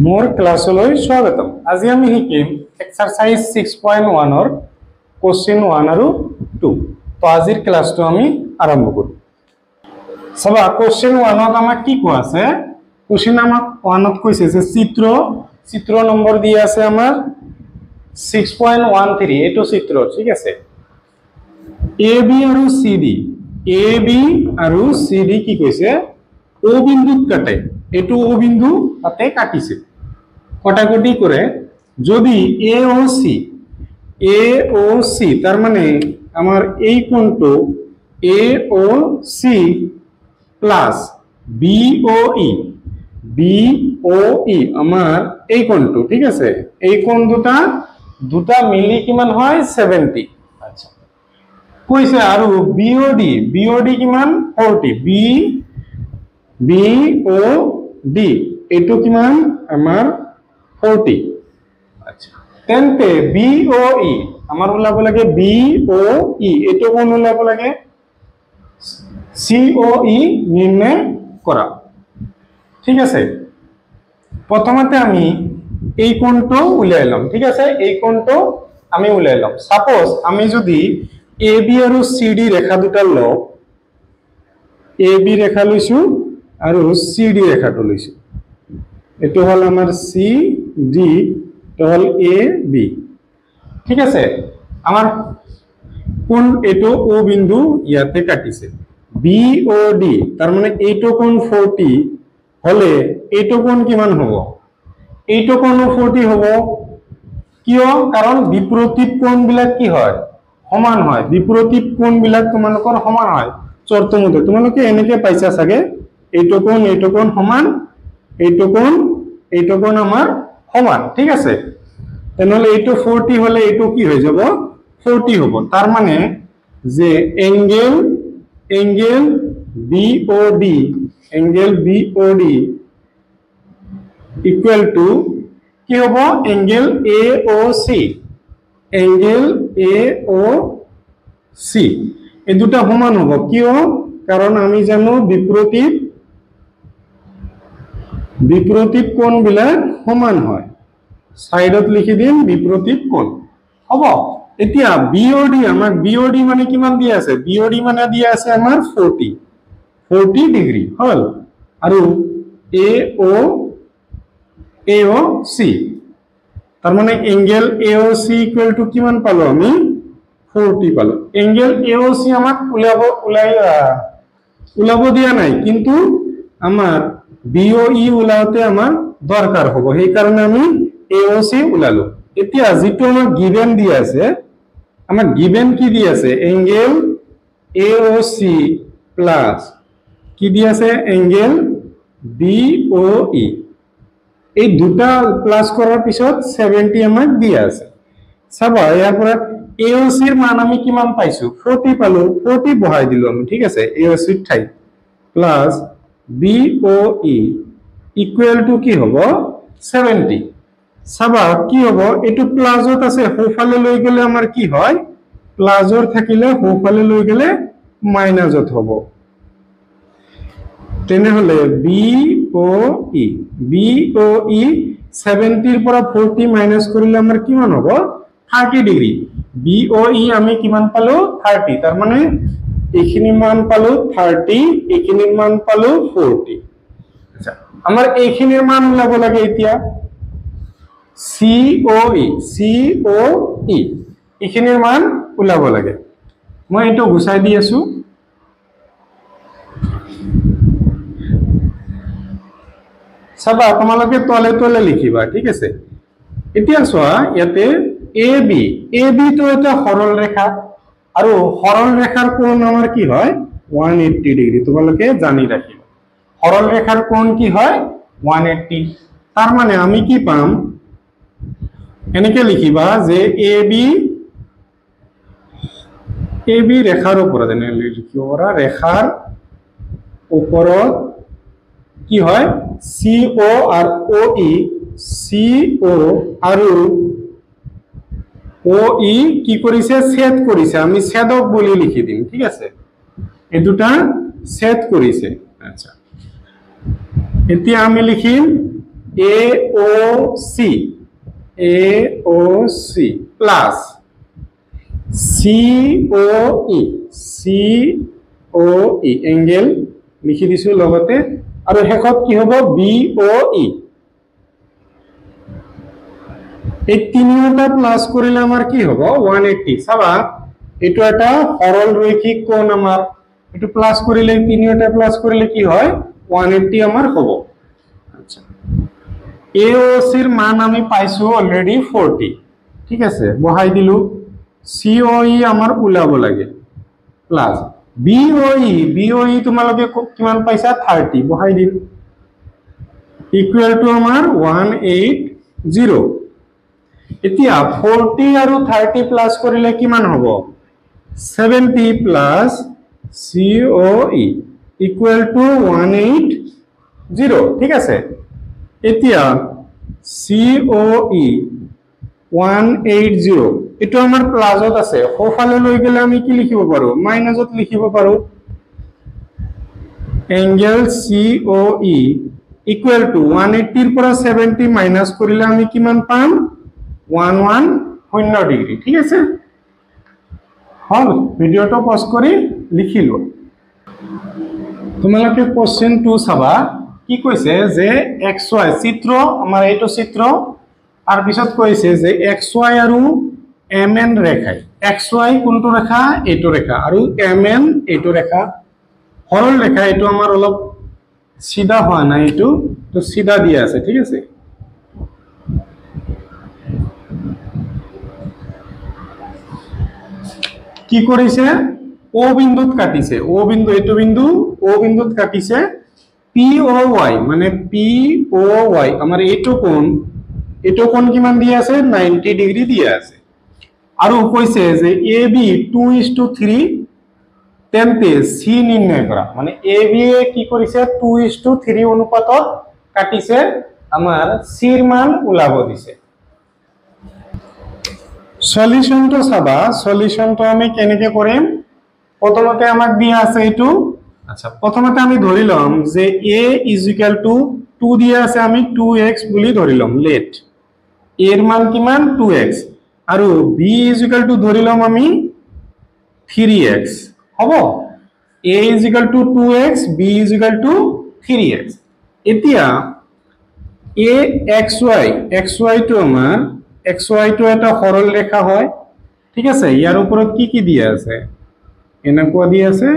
মোৰ ক্লাছলৈ স্বাগতম। আজি আমি শিকিম এক্সাৰসাইজ 6.1 ৰ কোশ্চেন 1 আৰু 2। তো আজিৰ ক্লাছটো আমি আৰম্ভ কৰো। সবা কোশ্চেন 1 ত আমাক কি কোৱা আছে? কোশ্চেন আমাক 1 ত কৈছে যে চিত্ৰ নম্বৰ দিয়া আছে আমাৰ 6.13 এটো চিত্ৰ, ঠিক আছে। AB আৰু CD কি কৈছে? O বিন্দুত কাটে। এটো O বিন্দু তাতে কাটিছে। কটাকটি করে যদি AOC তার মানে আমার এই কোণটো AOC প্লাস BOE আমার এই কোণটো, ঠিক আছে। এই কোণ দুটা মিলি কিমান হয় 70। আচ্ছা কইছে আৰু BOD কিমান 40 BOD এটো কিমান আমার 40। আচ্ছা তেন্তে BOE আমার ওলাব লাগে BOE এটো কোণ ওলাব লাগে COE নির্ণয় করা, ঠিক আছে। প্রথমতে আমি এই কোণটো উলাইলাম, ঠিক আছে। এই কোণটো আমি উলাইলাম। সাপোজ আমি যদি AB আৰু CD ৰেখা দুটা লও, AB ৰেখা লইছো আৰু CD রেখাটো লইছো। এটো হল আমার CD, তো হল AB, ঠিক আছে। আমার কোণ এটো O বিন্দু ইয়াতে কাটিছে BOD, তার মানে এইটো কোণ 40 হলে এইটো কোণ কিমান হ'ব? এইটো কোণ 40 হ'ব। কিয়? কারণ বিপরীত কোণ বিলাক কি হয়? সমান হয়। বিপরীত কোণ বিলাক তোমালোকৰ সমান হয়। চৰ্তমতে তোমালোকে এনেকে পাইছা চাগে, এইটো কোণ সমান, এইটো কোণ আমার সমান, ঠিক আছে। তেনেহলে এইটো 40 হলে এইটো কি হৈ যাব? 40 হ'ব। তার মানে যে এঙ্গেল BOD ইকুয়াল টু কি হ'ব? এঙ্গেল AOC এই দুটা সমান হ'ব। কিয়? কারণ আমি জানো বিপরীত কোণ বিলাক সমান হয়। সাইডত লিখি দিম বিপরীত কোণ হ'ব। এতিয়া BOD আমাক BOD মানে কিমান দিয়া আছে? BOD মানে দিয়া আছে আমাৰ 40 ডিগ্ৰী হল। আৰু AOC তার মানে এঙ্গেল AOC ইকুয়াল টু কিমান পালো? আমি 40 পালো। এঙ্গেল AOC আমাক উলাব দিয়া নাই, কিন্তু আমার BOE উলাওতে আমার দরকার হবো, সেই কারণে আমি AOC উলালো। এতিয়া যেটো আমার গিভেন দি আছে, আমার গিভেন কি দি আছে? এঙ্গেল AOC প্লাস কি দি আছে? Angle BOE। এই দুটা প্লাস করার পিছত 70 আমাক দি আছে। চাবা ইয়াৰ পৰা AOC এর মান আমি কিমান পাইছো? 40 পালো। 40 বহাই দিলো আমি, ঠিক আছে। AOC এর ঠাই প্লাস BOE ইকুয়াল টু কি হ'ব? 70। চাবা কি হ'ব? এটো প্লাসত আছে, সোফালে লৈ গেলে আমাৰ কি হয়? প্লাসৰ থাকিলে সোফালে লৈ গেলে মাইনাসত হ'ব। তেনেহলে BOE 70 ৰ পৰা 40 মাইনাস কৰিলে আমাৰ কিমান হ'ব? 30 ডিগ্ৰী। BOE আমি কিমান পালো? 30। তাৰ মানে এইখিনি মান পালো 30, এইখিনিৰ মান পালো 40। আচ্ছা আমাৰ এইখিনিৰ মান ওলাব লাগে এতিয়া COE এইখিনিৰ মান ওলাব লাগে। মই এইটো গুছাই দি আছো। চাবা তোমালোকে তলে তলে লিখিবা, ঠিক আছে। এতিয়া চোৱা ইয়াতে AB তো এটা সৰল ৰেখা, আৰু সৰল ৰেখাৰ কোণ আমাৰ কি হয়? 180 ডিগ্ৰী। তোমালোকে জানি ৰাখিবা সৰল ৰেখাৰ কোণ কি হয়? 180। তাৰ মানে আমি কি পাম? এনেকে লিখিবা যে AB ৰেখাৰ উপৰত লিখিব পাৰা, ৰেখাৰ উপৰত কি হয়? CO আৰ OE, CO আৰু OE কি কৰিছে? ছেদ কৰিছে। আমি ছেদক বুলি লিখি দিম, ঠিক আছে। এই দুটা ছেদ কৰিছে। আচ্ছা এতিয়া আমি লিখিম AOC প্লাস COE এঙ্গেল লিখি দিছো লগতে আৰু হেকত কি হ'ব BOE এই তিনিটা প্লাস কৰিলে আমাৰ কি হ'ব 180 চাবা এটো এটা সৰল ৰৈখিক কোণ আমাৰ এটো প্লাস কৰিলে তিনিটা প্লাস কৰিলে কি হয় 180 আমাৰ হ'ব আচ্ছা AOC এর মান আমি পাইছো অলরেডি 40 ঠিক আছে বহাই দিলু COE আমার উলাব লাগে প্লাস BOE তোমালোকে কিমান পাইছা 30 বহাই দিল ইকুয়াল টু আমার 180 এতিয়া 40 আৰু 30 প্লাস কৰিলে কিমান হ'ব 70 প্লাস COE ইকুয়াল টু 180 ঠিক আছে এতিয়া COE 180 এটো আমাৰ প্লাসত আছে হোফালে লৈ গেলে আমি কি লিখিব পাৰো মাইনাসত লিখিব পাৰো এঙ্গেল COE ইকুয়াল টু 180 এৰ পৰা 70 মাইনাস কৰিলে আমি কিমান পাম 110 ডিগ্ৰী ঠিক আছে হল ভিডিওটো পজ কৰি লিখিলো তোমালোকে কোশ্চেন 2 চাবা কি কৈছে যে xy চিত্ৰ আমাৰ এইটো চিত্ৰ আৰ পিছত কৈছে যে xy আৰু mn ৰেখাই xy কোনটো ৰেখা এইটো ৰেখা আৰু mn এইটো ৰেখা সৰল ৰেখা এইটো আমাৰ অলপ সিধা হোৱা নাই এইটো তো সিধা দিয়া আছে ঠিক আছে কি কৰিছে ও বিন্দুত কাটিছে ও বিন্দু এইটো বিন্দু ও বিন্দুত কাটিছে POY মানে POY আমাৰ এইটো কোণ কিমান দিয়া আছে 90 ডিগ্ৰী দিয়া আছে আৰু কৈছে যে AB 2:3 তেন্তে C নিৰ্ণয় কৰা মানে AB এ কি কৰিছে 2:3 অনুপাতত কাটিছে আমাৰ C ৰ মান উলাব দিছে সলিউশনটো চাবা সলিউশনটো আমি কেনেকৈ কৰিম প্ৰথমতে আমাক দিয়া আছে এইটো আচ্ছা প্রথমতে আমি ধরিলাম যে a = 2 দিয়া আছে আমি 2x বুলি ধরিলাম লেট এর মান কিমান 2x আৰু b = ধরিলাম আমি 3x হ'ব a = 2x b = 3x এতিয়া xy টো আমাৰ xy টো এটা সৰল ৰেখা হয় ঠিক আছে ইয়াৰ ওপৰত কি দিয়া আছে এনেকুৱা দিয়া আছে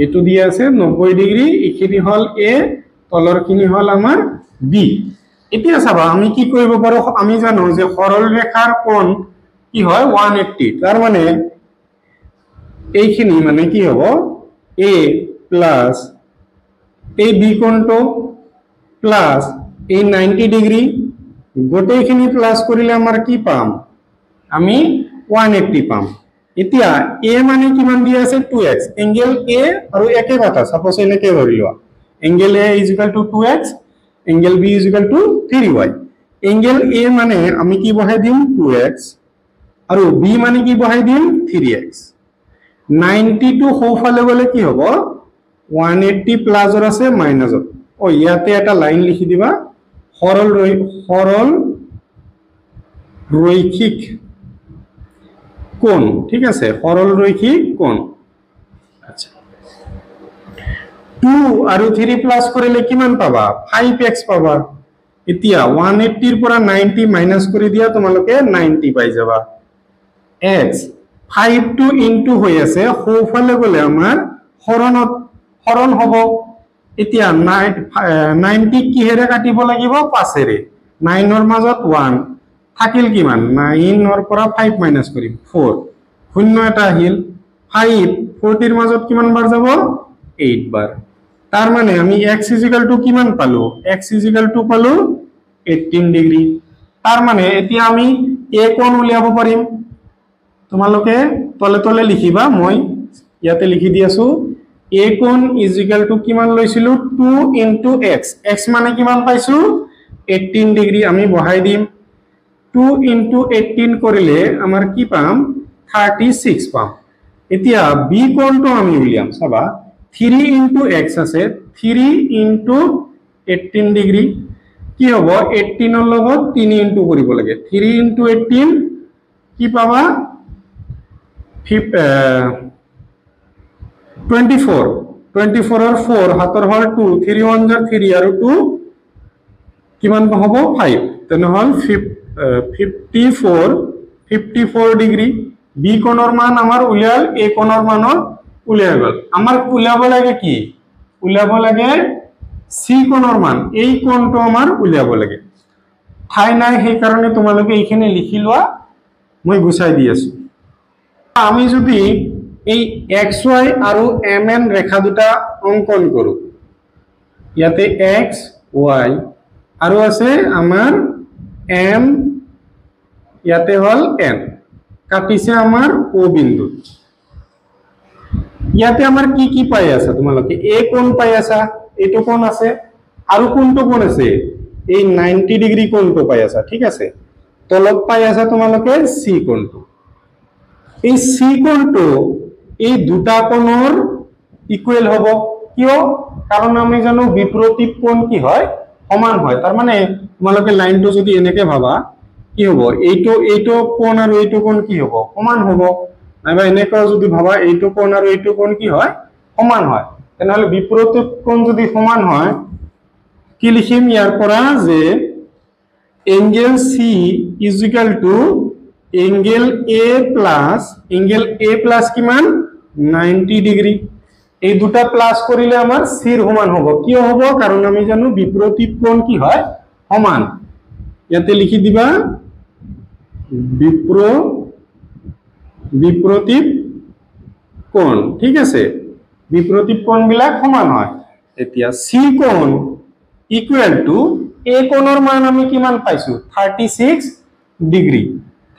এটো দিয়া আছে 90 ডিগ্ৰী ইখিনি হল a তলৰ কিনি হল আমাৰ b এতিয়া চাবা আমি কি কৰিব পাৰো আমি জানো যে সৰল ৰেখাৰ কোণ কি হয় 180 তাৰ মানে এইখিনি মানে কি হ'ব a প্লাস এই b কোণটো প্লাস এই 90 ডিগ্ৰী গোটেইখিনি প্লাস কৰিলে আমাৰ কি পাম আমি 180 পাম এতিয়া a মানে কিমান দিয়া আছে 2x এঙ্গেল a আৰু একে কথা সাপোজ এনেকে ধৰিলোৱা angle a = 2x angle b = 3y angle a মানে আমি কি বহাই দিম 2x আৰু b মানে কি বহাই দিম 3x 90 টু হোফালে গলে কি হ'ব 180 প্লাসৰ আছে মাইনাসৰ ও ইয়াতে এটা লাইন লিখি দিবা সৰল ৰৈখিক কোণ ঠিক আছে সৰল ৰৈখিক কোণ আচ্ছা 2 আৰু 3 প্লাস কৰিলে কিমান পাবা 5x পাবা এতিয়া 180 এৰ পৰা 90 মাইনাস কৰি দিয়া তোমালোকে 90 পাই যাবা x 5 টু ইনটু হৈ আছে হোফালে গলে আমাৰ হৰণ হ'ব এতিয়া 90 কিহেৰে কাটিব লাগিব 5 এৰে 9 ৰ মাজত 1 থাকিল কিমান 9 ৰ পৰা 5 মাইনাস কৰিম 4 শূন্য এটা আহিল 5 40 ৰ মাজত কিমান বাৰ যাব 8 বাৰ তাৰ মানে আমি x = কিমান পালো x = পালো 18 ডিগ্ৰী তাৰ মানে এতিয়া আমি a কোণ উলিয়াব পাৰিম তোমালোকে তলে তলে লিখিবা মই ইয়াতে লিখি দি আছো a কোণ = কিমান লৈছিলো 2 * x x মানে কিমান পাইছো 18 ডিগ্ৰী আমি বহাই দিম 2 * 18 কৰিলে আমাৰ কি পাম 36 পাম এতিয়া b কোণটো আমি উলিয়াম চাবা 3 * x আছে 3 * 18 ডিগ্ৰী কি হব 18 ৰ লগত 3 ইনটু কৰিব লাগে 3 ইনটু 18 কি পাবা 24 24 ৰ 4 হাতৰ হল 2 3 1 jar 3 আৰু 2 কিমান হ'ব 5 তেনেহল 54 ডিগ্ৰী বি কোণৰ মান আমাৰ উলিয়াল এ কোণৰ মানৰ উলিয়াই গল আমাৰ উলিয়াব লাগে কি উলিয়াব লাগে সি কোণৰ মান এই কোণটো আমাৰ উলিয়াব লাগে ঠাই নাই সেই কাৰণে তোমালোকে এইখিনি লিখি লোৱা মই গুছাই দি আছো আমি যদি এই xy আৰু mn ৰেখা দুটা অঙ্কন কৰো ইয়াতে x y আৰু আছে আমাৰ m ইয়াতে হল n কাটিছে আমাৰ o বিন্দু ইয়াতে আমাৰ কি কি পাই আছে তোমালোকে a কোণ পাই আছা এটো কোণ আছে আৰু কোনটো কোণ আছে এই 90 ডিগ্ৰী কোণটো পাই আছা ঠিক আছে তলত পাই আছা তোমালোকে c কোণটো এই c কোণটো এই দুটা কোণৰ ইকুৱেল হ'ব কিয় কাৰণ আমি জানো বিপৰীত কোণ কি হয় সমান হয় তাৰ মানে তোমালোকে লাইনটো যদি এনেকে ভাবা কি হ'ব এইটো কোণ আৰু এইটো কোণ কি হ'ব সমান হ'ব নাইবা এনেকা যদি ভাবা এইটো কোণ আৰু এইটো কোণ কি হয় সমান হয় তেনেহলে বিপৰীত কোণ যদি সমান হয় কি লিখিম ইয়াৰ পৰা যে angle c is equal to angle a plus কিমান 90 ডিগ্ৰী এই দুটা প্লাস কৰিলে আমাৰ c ৰ সমান হ'ব কিয় হ'ব কাৰণ আমি জানো বিপৰীত কোণ কি হয় সমান ইয়াতে লিখি দিবা বিপৰীত কোণ ঠিক আছে বিপৰীত কোণ বিলাক সমান হয় এতিয়া c কোণ ইকুৱেল টু a কোণৰ মান আমি কিমান পাইছো 36 ডিগ্ৰী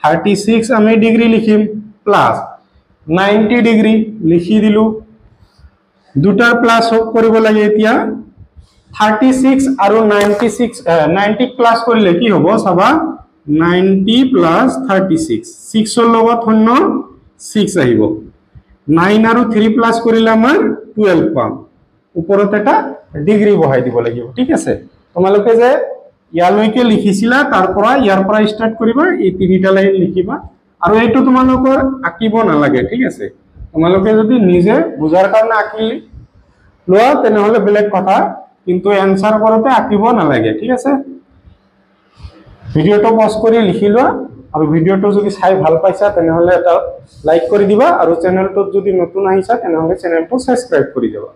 36 আমি ডিগ্ৰী লিখিম প্লাস 90 ডিগ্ৰী লিখি দিলু দুটাৰ প্লাস কৰিব লাগে এতিয়া 36 আৰু 90 প্লাস কৰিলে কি হ'ব চাবা 90 প্লাস 36 6 ৰ লগত শূন্য 6 আহিব 9 আৰু 3 প্লাস কৰিলে আমাৰ 12 পাম ওপৰত এটা ডিগ্ৰী বহাই দিব লাগিব ঠিক আছে তোমালোকে যে ইয়ালৈকে লিখিছিলা তাৰ পৰা ইয়াৰ পৰা স্টাৰ্ট কৰিবা এই তিনিটা লাইন লিখিবা আৰু এইটো তোমালোকৰ আঁকিব নালাগে ঠিক আছে তোমালোকে যদি নিজে বুজাৰ কাৰণে আঁকি লোৱা তেনেহলে বেলেগ কথা কিন্তু এনসাৰ কৰোতে আঁকিব নালাগে ঠিক আছে ভিডিওটো পজ কৰি লিখি লোৱা আৰু ভিডিওটো যদি চাই ভাল পাইছা তেনেহলে এটা লাইক কৰি দিবা আৰু চেনেলটো যদি নতুন আহিছা তেনেহলে চেনেলটো সাবস্ক্ৰাইব কৰি দিবা